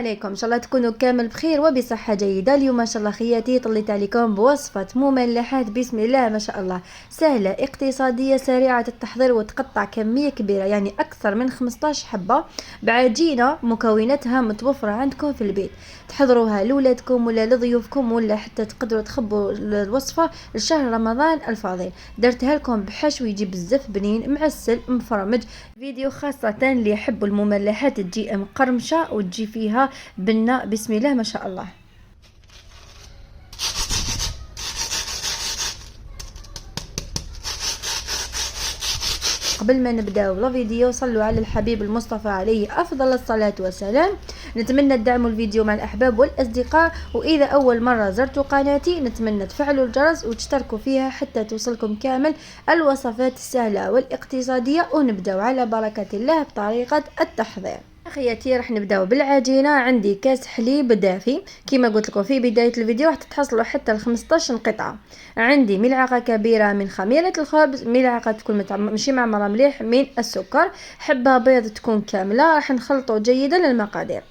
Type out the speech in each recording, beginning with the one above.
عليكم، ان شاء الله تكونوا كامل بخير وبصحه جيده. اليوم ما شاء الله خياتي طليت عليكم بوصفه مملحات بسم الله ما شاء الله، سهله اقتصاديه سريعه التحضير وتقطع كميه كبيره، يعني اكثر من 15 حبه بعجينه مكوناتها متوفره عندكم في البيت. تحضروها لولادكم ولا لضيوفكم ولا حتى تقدروا تخبوا الوصفه لشهر رمضان الفاضل. درتها لكم بحشو يجي بزاف بنين معسل مفرمج. فيديو خاصه اللي يحبوا المملحات تجي مقرمشه وتجي فيها بنة بسم الله ما شاء الله. قبل ما نبداو الفيديو صلوا على الحبيب المصطفى عليه افضل الصلاه والسلام. نتمنى تدعموا الفيديو مع الاحباب والاصدقاء، واذا اول مره زرتوا قناتي نتمنى تفعلوا الجرس وتشتركوا فيها حتى توصلكم كامل الوصفات السهله والاقتصاديه. ونبداو على بركه الله بطريقه التحضير. اخياتي راح نبداو بالعجينه. عندي كاس حليب دافي كما قلت لكم في بدايه الفيديو، راح تحصلوا حتى ل 15 قطعه. عندي ملعقه كبيره من خميره الخبز، ملعقه تكون ماشي معمره مليح من السكر، حبه بيض تكون كامله. راح نخلطوا جيدا المقادير.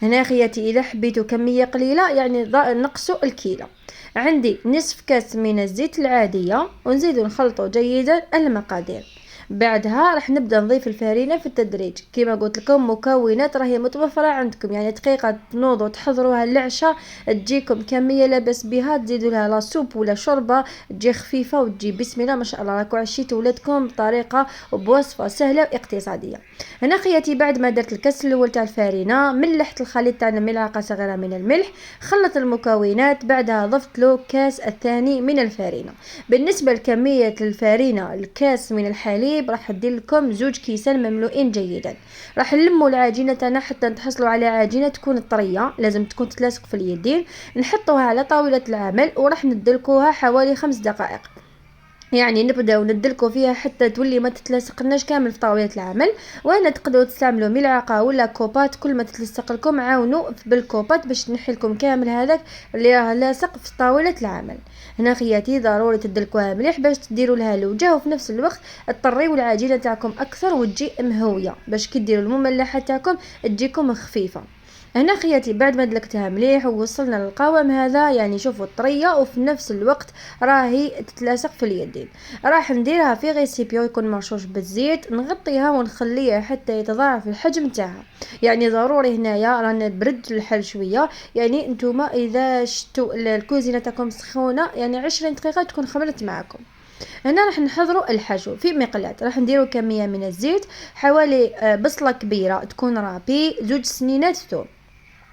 هنا اخياتي اذا حبيتوا كميه قليله يعني نقصوا الكيلو. عندي نصف كاس من الزيت العاديه ونزيدوا نخلطوا جيدا المقادير. بعدها راح نبدا نضيف الفارينه في التدريج. كما قلت لكم مكونات راهي متوفره عندكم، يعني دقيقه تنوضوا تحضروها للعشاء تجيكم كميه لاباس بها. تزيدوا لها لا سوب ولا شوربه تجي خفيفه وتجي بسم الله ما شاء الله. راكم عشيتوا ولادكم بطريقه وبوصفه سهله واقتصاديه. هنا خياتي بعد ما درت الكاس الاول تاع الفارينه ملحت الخليط تاعنا ملعقه صغيره من الملح، خلط المكونات، بعدها ضفت له كاس الثاني من الفارينه. بالنسبه لكميه الفارينه الكاس من الحليب راح ندير لكم 2 كيسان مملوئين جيدا. راح نلموا العجينه تاعنا حتى تحصلوا على عجينه تكون طريه، لازم تكون تتلاصق في اليدين. نحطوها على طاوله العمل وراح ندلكوها حوالي 5 دقائق، يعني نبداو ندلكو فيها حتى تولي ما تتلصقناش كامل في طاوله العمل. وهنا تقدروا تستعملوا ملعقه ولا كوبات، كل ما تتلصق لكم عاونوا بالكوبات باش تنحي لكم كامل هذاك اللي راه لاصق في طاوله العمل. هنا خياتي ضروري تدلكوها مليح باش تديروا لها لوجه، وفي نفس الوقت تطريوا العجينه تاعكم اكثر وتجي مهويه باش كي ديروا المملحه تاعكم تجيكم خفيفه. هنا خياتي بعد ما دلكتها مليح ووصلنا للقوام هذا، يعني شوفوا الطريه وفي نفس الوقت راهي تتلاصق في اليدين. راح نديرها في غيسيبيو يكون مرشوش بالزيت، نغطيها ونخليها حتى يتضاعف الحجم تاعها. يعني ضروري هنايا رانا برد الحل شويه، يعني نتوما اذا شتوا الكوزينه تاعكم سخونه يعني 20 دقيقه تكون خمرت معكم. هنا راح نحضروا الحشو في مقلاة. راح نديروا كميه من الزيت، حوالي بصله كبيره تكون رابي، 2 سنينات ثوم.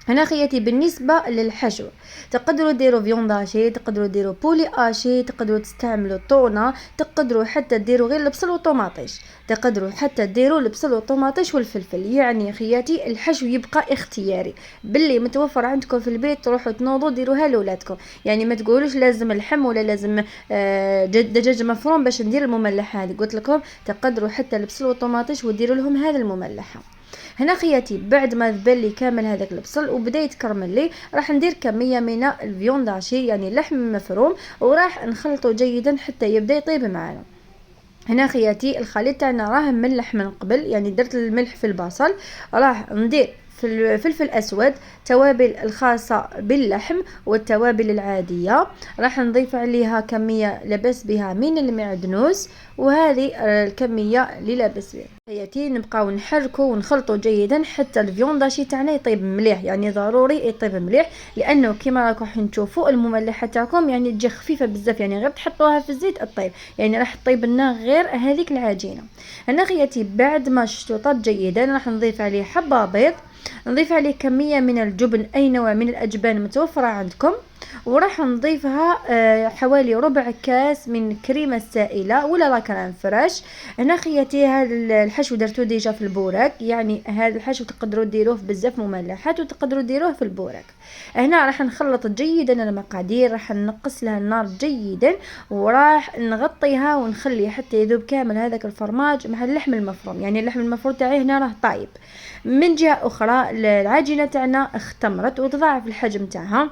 هنا خياتي بالنسبه للحشو تقدروا ديروا فيونداشي، تقدروا ديروا بولي اشي، تقدروا تستعملوا طونه، تقدروا حتى ديروا غير البصل وطوماطيش، تقدروا حتى ديروا البصل والطوماطيش والفلفل. يعني خياتي الحشو يبقى اختياري، باللي متوفر عندكم في البيت تروحوا تنوضوا ديروها لولادكم. يعني ما تقولوش لازم اللحم ولا لازم دجاج مفروم باش ندير المملحه هذه. قلت لكم تقدروا حتى البصل والطوماطيش وديروا لهم هذه المملحه. هنا خياتي بعد ما ذبل لي كامل هذاك البصل وبدا يتكرمل لي، راح ندير كميه من الفيونداشي يعني اللحم مفروم، وراح نخلطه جيدا حتى يبدا يطيب معنا. هنا خياتي الخليط تاعنا راه مملح من قبل، يعني درت الملح في البصل. راح ندير في الفلفل الاسود، توابل الخاصه باللحم والتوابل العاديه. راح نضيف عليها كميه لاباس بها من المعدنوس، وهذه الكميه اللي لاباس بها. خياتي نبقاو نحركوا ونخلطوا جيدا حتى الفيونداشي تاعنا يطيب مليح، يعني ضروري يطيب مليح، لانه كما راكم تشوفوا المملحه تاعكم يعني تجي خفيفه بزاف، يعني غير تحطوها في الزيت الطيب، يعني راح تطيب لنا غير هذيك العجينه. هنا خياتي بعد ما شتو طاب جيدا راح نضيف عليه حبه بيض، نضيف عليه كميه من الجبن، اي نوع من الاجبان متوفره عندكم، وراح نضيفها حوالي ربع كاس من كريمه سائله ولا لا كريم فريش. هنا خياتي هذا الحشو درتو ديجا في البوراك، يعني هذا الحشو تقدروا ديروه في بزاف مملحات وتقدروا ديروه في البوراك. هنا راح نخلط جيدا المقادير، راح نقص لها النار جيدا، وراح نغطيها ونخلي حتى يذوب كامل هذاك الفرماج مع اللحم المفروم. يعني اللحم المفروم تاعي هنا راه طايب. من جهه اخرى العجينه تاعنا اختمرت وتضاعف الحجم تاعها.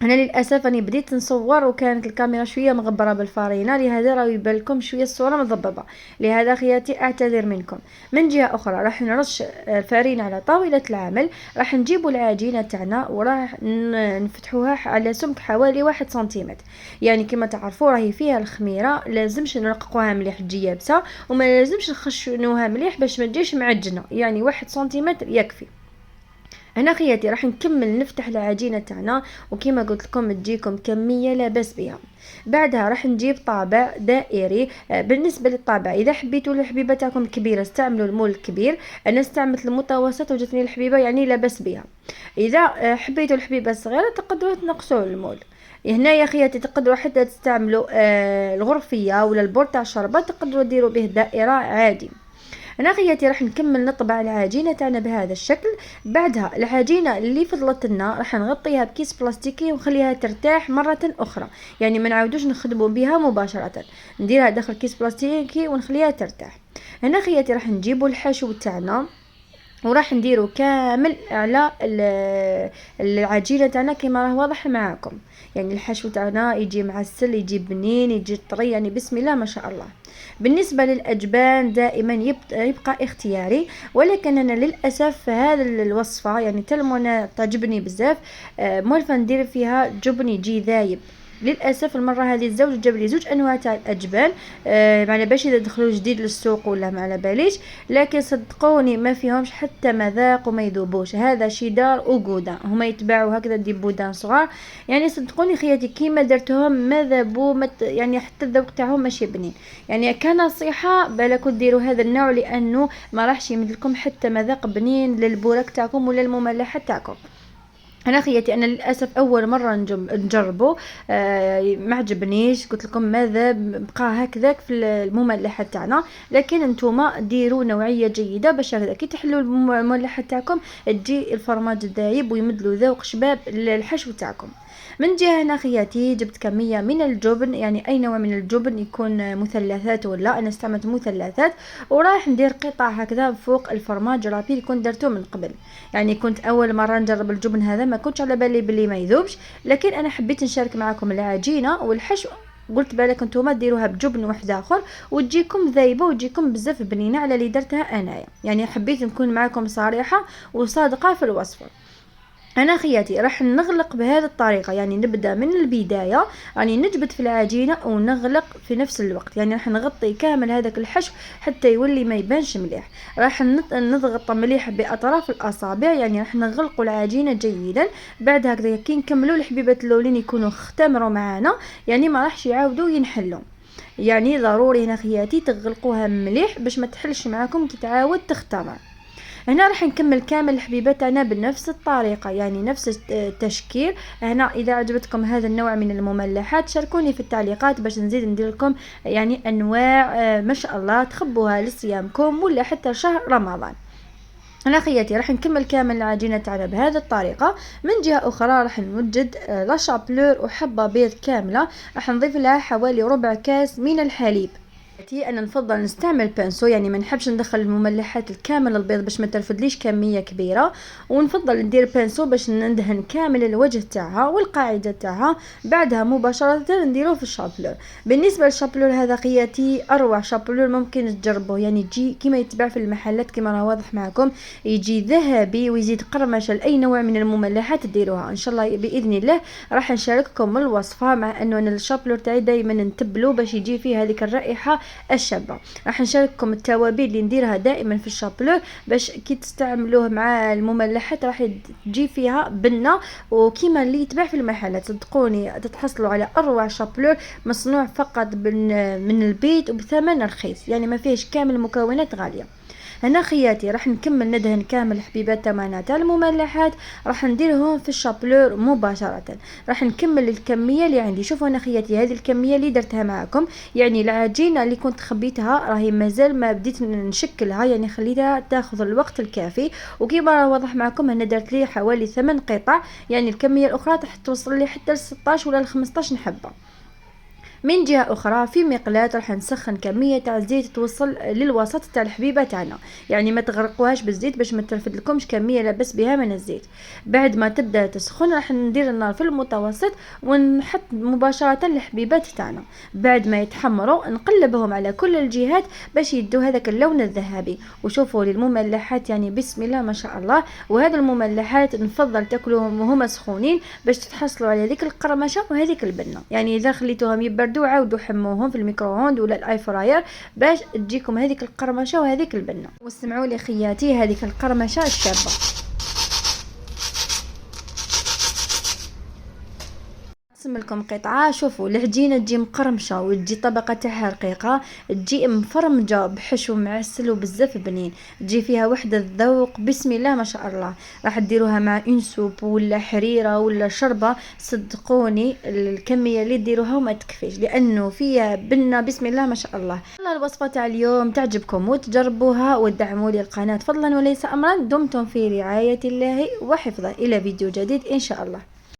انا للاسف راني بديت نصور وكانت الكاميرا شويه مغبره بالفارينه، لهذا راه يبان لكم شويه الصوره مضببه، لهذا خياتي اعتذر منكم. من جهه اخرى راح نرش الفارينه على طاوله العمل، راح نجيبوا العجينه تاعنا وراح نفتحوها على سمك حوالي 1 سنتيمتر. يعني كما تعرفوا راهي فيها الخميره، لازمش نرققوها مليح تجي يابسه، وما لازمش نخشنوها مليح باش ما تجيش معجنه، يعني 1 سنتيمتر يكفي. هنا خياتي راح نكمل نفتح العجينه تاعنا، وكما قلت لكم تجيكم كميه لا باس بها. بعدها راح نجيب طابع دائري. بالنسبه للطابع اذا حبيتوا الحبيبه تاعكم كبيره استعملوا المول الكبير، انا استعملت المتوسط وجاتني الحبيبه يعني لا باس بها. اذا حبيتوا الحبيبه الصغيره تقدروا تنقصوا المول. هنا يا خياتي تقدروا حتى تستعملوا الغرفيه ولا البور تاع الشربه، تقدروا ديروا به دائره عادي. انا خياتي راح نكمل نطبع العجينه تاعنا بهذا الشكل. بعدها العجينه اللي فضلت لنا راح نغطيها بكيس بلاستيكي ونخليها ترتاح مره اخرى، يعني ما نعاودوش نخدموا بها مباشره، نديرها داخل كيس بلاستيكي ونخليها ترتاح. هنا خياتي راح نجيبوا الحشو تاعنا وراح نديرو كامل على العجينه تاعنا كما راه واضح معاكم. يعني الحشو تاعنا يجي معسل، يجي بنين، يجي طري، يعني بسم الله ما شاء الله. بالنسبه للاجبان دائما يبقى اختياري، ولكن انا للاسف هذا الوصفه يعني تلمونه تعجبني بزاف، مولفه ندير فيها جبن يجي ذايب. للاسف المره هذه الزوج جاب لي 2 انواع تاع الاجبان، معنا باش اذا دخلوا جديد للسوق ولا ما على باليش، لكن صدقوني ما فيهمش حتى مذاق وما يذوبوش. هذا شيدار وغودا هما يتباعوا هكذا دي بودان صغار، يعني صدقوني خياتي كيما درتهم ما ذابوا يعني حتى الذوق تاعهم ماشي بنين. يعني كنصيحه بالكم ديروا هذا النوع، لانه ما راحش يمدلكم حتى مذاق بنين للبوراك تاعكم ولا المملحه تاعكم. انا خياتي انا للاسف اول مره نجربه، ما عجبنيش، قلت لكم ماذا بقى هكذاك في المملحه تاعنا. لكن نتوما ديروا نوعيه جيده باش هكذا كي تحلوا المملحه تاعكم تجي الفرماج دايب ويمدلو ذوق شباب الحشو تاعكم. من جهه هنا خياتي جبت كميه من الجبن، يعني اي نوع من الجبن يكون مثلثات ولا انا استعملت مثلثات، وراح ندير قطع هكذا فوق الفرماج رابيل كنت درته من قبل. يعني كنت اول مره نجرب الجبن هذا ما كنتش على بالي بلي ما يذوبش، لكن انا حبيت نشارك معكم العجينه والحشو، قلت بالك نتوما ديروها بجبن واحد اخر وتجيكم ذايبه وتجيكم بزاف بنينه على اللي درتها انايا. يعني حبيت نكون معكم صريحه وصادقه في الوصفه. انا خياتي راح نغلق بهذه الطريقه، يعني نبدا من البدايه، يعني نجبد في العجينه ونغلق في نفس الوقت، يعني راح نغطي كامل هذاك الحشو حتى يولي ما يبانش مليح. راح نضغط مليح باطراف الاصابع، يعني راح نغلقوا العجينه جيدا. بعد هكذا كي نكملوا الحبيبات الاولين يكونوا اختمروا معنا، يعني ما راحش يعاودوا ينحلوا. يعني ضروري هنا خياتي تغلقوها مليح باش ما تحلش معاكم كي تعاود تختمر. هنا راح نكمل كامل الحبيبات تاعنا بنفس الطريقه، يعني نفس التشكيل. هنا اذا عجبتكم هذا النوع من المملحات شاركوني في التعليقات باش نزيد ندير لكم يعني انواع ما شاء الله تخبوها لصيامكم ولا حتى شهر رمضان. انا خياتي راح نكمل كامل العجينه تاعنا بهذه الطريقه. من جهه اخرى راح نوجد لا شابلور وحبه بيض كامله، راح نضيف لها حوالي ربع كاس من الحليب. انا نفضل نستعمل بانسو، يعني ما نحبش ندخل المملحات الكامل البيض باش ما ترفدليش كميه كبيره، ونفضل ندير بانسو باش ندهن كامل الوجه تاعها والقاعده تاعها. بعدها مباشره نديروه في الشابلور. بالنسبه للشابلور هذا خياتي اروع شابلور ممكن تجربوه، يعني يجي كما يتباع في المحلات كما راه واضح معكم، يجي ذهبي ويزيد قرمشه لاي نوع من المملحات تديروها ان شاء الله باذن الله. راح نشارككم الوصفه، مع انه انا الشابلور تاعي دائما نتبلو باش يجي فيه هذيك الرائحه الشابه. راح نشارككم التوابل اللي نديرها دائما في الشابلور باش كي تستعملوه مع المملحات راح تجي فيها بنه وكيما اللي يتباع في المحلات. صدقوني تتحصلوا على اروع شابلور مصنوع فقط من البيت وبثمن رخيص، يعني ما فيهش كامل المكونات غاليه. هنا خياتي راح نكمل ندهن كامل الحبيبات تاعنا تاع المملحات، راح نديرهم في الشابلور مباشره. راح نكمل الكميه اللي عندي. شوفوا هنا خياتي هذه الكميه اللي درتها معكم، يعني العجينه اللي كنت خبيتها راهي مازال ما بديت نشكلها، يعني خليتها تاخذ الوقت الكافي. وكيما راه واضح معكم انا درت لي حوالي 8 قطع، يعني الكميه الاخرى راح توصل لي حتى ل 16 ولا ل 15 حبه. من جهه اخرى في مقلاة راح نسخن كميه تاع الزيت توصل للوسط تاع الحبيبه تاعنا، يعني ما تغرقوهاش بالزيت باش ما ترفد لكمش كميه لاباس بها من الزيت. بعد ما تبدا تسخن راح ندير النار في المتوسط ونحط مباشره الحبيبات تاعنا. بعد ما يتحمروا نقلبهم على كل الجهات باش يدوا هذاك اللون الذهبي. وشوفوا المملحات يعني بسم الله ما شاء الله. وهذه المملحات نفضل تاكلوهم وهما سخونين باش تتحصلوا على هذيك القرمشه وهذيك البنه. يعني اذا خليتوهم يبردوا عاودوا حموهم في الميكرووند ولا الاي فراير باش تجيكم هذيك القرمشه وهذيك البنه. واستمعوا لي خياتي هذيك القرمشه الشابه. نقسم لكم قطعه. شوفوا العجينه تجي مقرمشه وتجي طبقه تاعها رقيقه، تجي مفرمجه بحشو معسل وبزاف بنين، تجي فيها وحده الذوق بسم الله ما شاء الله. راح ديروها مع اون سوب ولا حريره ولا شربه، صدقوني الكميه اللي ديروها وما تكفيش لانه فيها بنه بسم الله ما شاء الله. والله الوصفه تاع اليوم تعجبكم وتجربوها وتدعموا لي القناه فضلا وليس امرا. دمتم في رعايه الله وحفظه. الى فيديو جديد ان شاء الله.